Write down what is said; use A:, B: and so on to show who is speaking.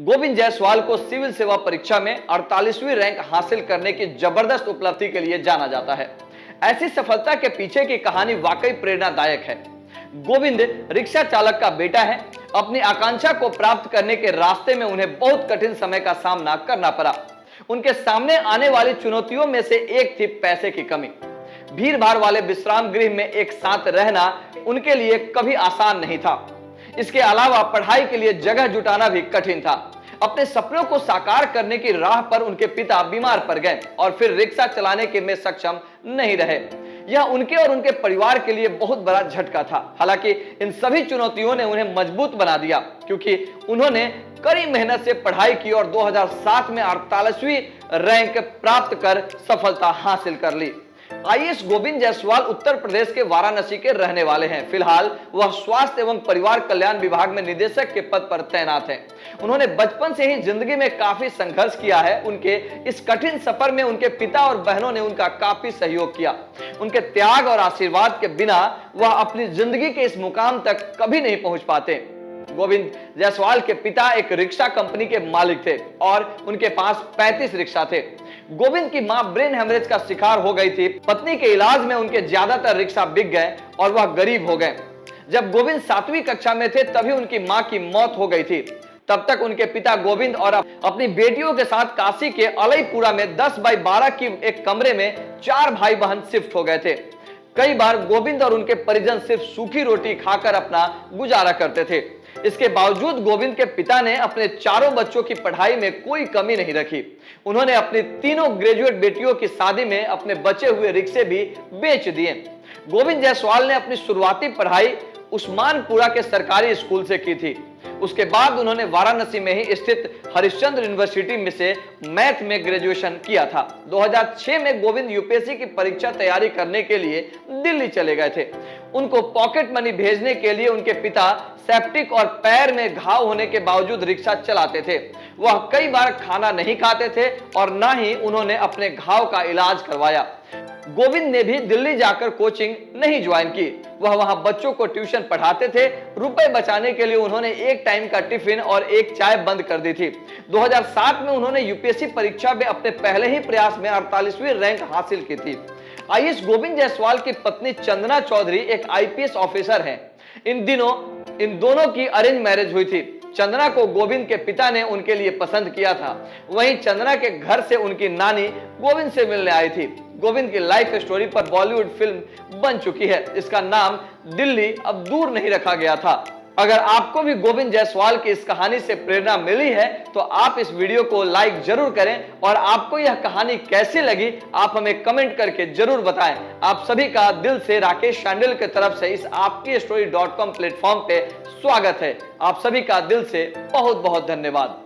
A: गोविंद जायसवाल को सिविल सेवा परीक्षा में 48वीं रैंक हासिल करने की जबरदस्त उपलब्धि के लिए जाना जाता है। ऐसी सफलता के पीछे की कहानी वाकई प्रेरणादायक है। गोविंद रिक्शा चालक का बेटा है। अपनी आकांक्षा को प्राप्त करने के रास्ते में उन्हें बहुत कठिन समय का सामना करना पड़ा। उनके सामने आने वाली चुनौतियों में से एक थी पैसे की कमी। भीड़ भाड़ वाले विश्राम गृह में एक साथ रहना उनके लिए कभी आसान नहीं था। इसके अलावा पढ़ाई के लिए जगह जुटाना भी कठिन था। अपने सपनों को साकार करने की राह पर उनके पिता बीमार पड़ गए और फिर रिक्शा चलाने के में सक्षम नहीं रहे। यह उनके और उनके परिवार के लिए बहुत बड़ा झटका था। हालांकि इन सभी चुनौतियों ने उन्हें मजबूत बना दिया, क्योंकि उन्होंने कड़ी मेहनत से पढ़ाई की और 2007 में 48वीं रैंक प्राप्त कर सफलता हासिल कर ली। आईएएस गोविंद जायसवाल उत्तर प्रदेश के वाराणसी के रहने वाले हैं। फिलहाल वह स्वास्थ्य एवं परिवार कल्याण विभाग में निदेशक के पद पर तैनात हैं। उन्होंने बचपन से ही जिंदगी में काफी संघर्ष किया है। उनके इस कठिन सफर में उनके पिता और बहनों ने उनका काफी सहयोग किया। उनके त्याग और आशीर्वाद के बिना वह अपनी जिंदगी के इस मुकाम तक कभी नहीं पहुंच पाते। गोविंद जायसवाल के पिता एक रिक्शा कंपनी के मालिक थे और उनके पास 35 रिक्शा थे। गोविंद की मां ब्रेन हेमरेज का शिकार हो गई थी। पत्नी के इलाज में उनके ज्यादातर रिक्शा बिक गए और वह गरीब हो गए। जब गोविंद 7वीं कक्षा में थे तभी उनकी मां की मौत हो गई थी। तब तक उनके पिता गोविंद और अपनी बेटियों के साथ काशी के अलईपुरा में 10 बाई 12 की एक कमरे में 4 भाई बहन शिफ्ट हो गए थे। कई बार गोविंद और उनके परिजन सिर्फ सूखी रोटी खाकर अपना गुजारा करते थे। इसके बावजूद गोविंद के पिता ने अपने चारों बच्चों की पढ़ाई में कोई कमी नहीं रखी। उन्होंने अपनी तीनों ग्रेजुएट बेटियों की शादी में अपने बचे हुए रिक्शे भी बेच दिए। गोविंद जायसवाल ने अपनी शुरुआती पढ़ाई उस्मानपुरा के सरकारी स्कूल से की थी। उसके बाद उन्होंने वाराणसी में ही स्थित हरिश्चंद्र यूनिवर्सिटी में से मैथ में ग्रेजुएशन किया था। 2006 में गोविंद यूपीएससी की परीक्षा तैयारी करने के लिए दिल्ली चले गए थे। उनको पॉकेट मनी भेजने के लिए उनके पिता सेप्टिक और पैर में घाव होने के बावजूद रिक्शा चलाते थे। वह कई बार खाना नहीं खाते थे और न ही उन्होंने अपने घाव का इलाज करवाया। गोविंद ने भी दिल्ली जाकर कोचिंग नहीं ज्वाइन की। वह वहां बच्चों को ट्यूशन पढ़ाते थे। रुपए बचाने के लिए उन्होंने एक टाइम का टिफिन और एक चाय बंद कर दी थी। 2007 में उन्होंने यूपीएससी परीक्षा में अपने पहले ही प्रयास में 48वीं रैंक हासिल की थी। आईएएस गोविंद जायसवाल की पत्नी चंदना चौधरी एक आईपीएस ऑफिसर हैं। इन दिनों इन दोनों की अरेंज मैरिज हुई थी। चंदना को गोविंद के पिता ने उनके लिए पसंद किया था। वहीं चंदना के घर से उनकी नानी गोविंद से मिलने आई थी। गोविंद की लाइफ स्टोरी पर बॉलीवुड फिल्म बन चुकी है। इसका नाम दिल्ली अब दूर नहीं रखा गया था। अगर आपको भी गोविंद जायसवाल की इस कहानी से प्रेरणा मिली है तो आप इस वीडियो को लाइक जरूर करें और आपको यह कहानी कैसी लगी आप हमें कमेंट करके जरूर बताएं। आप सभी का दिल से राकेश शांडिल की तरफ से इस आपकी स्टोरी.com प्लेटफॉर्म पे स्वागत है। आप सभी का दिल से बहुत बहुत धन्यवाद।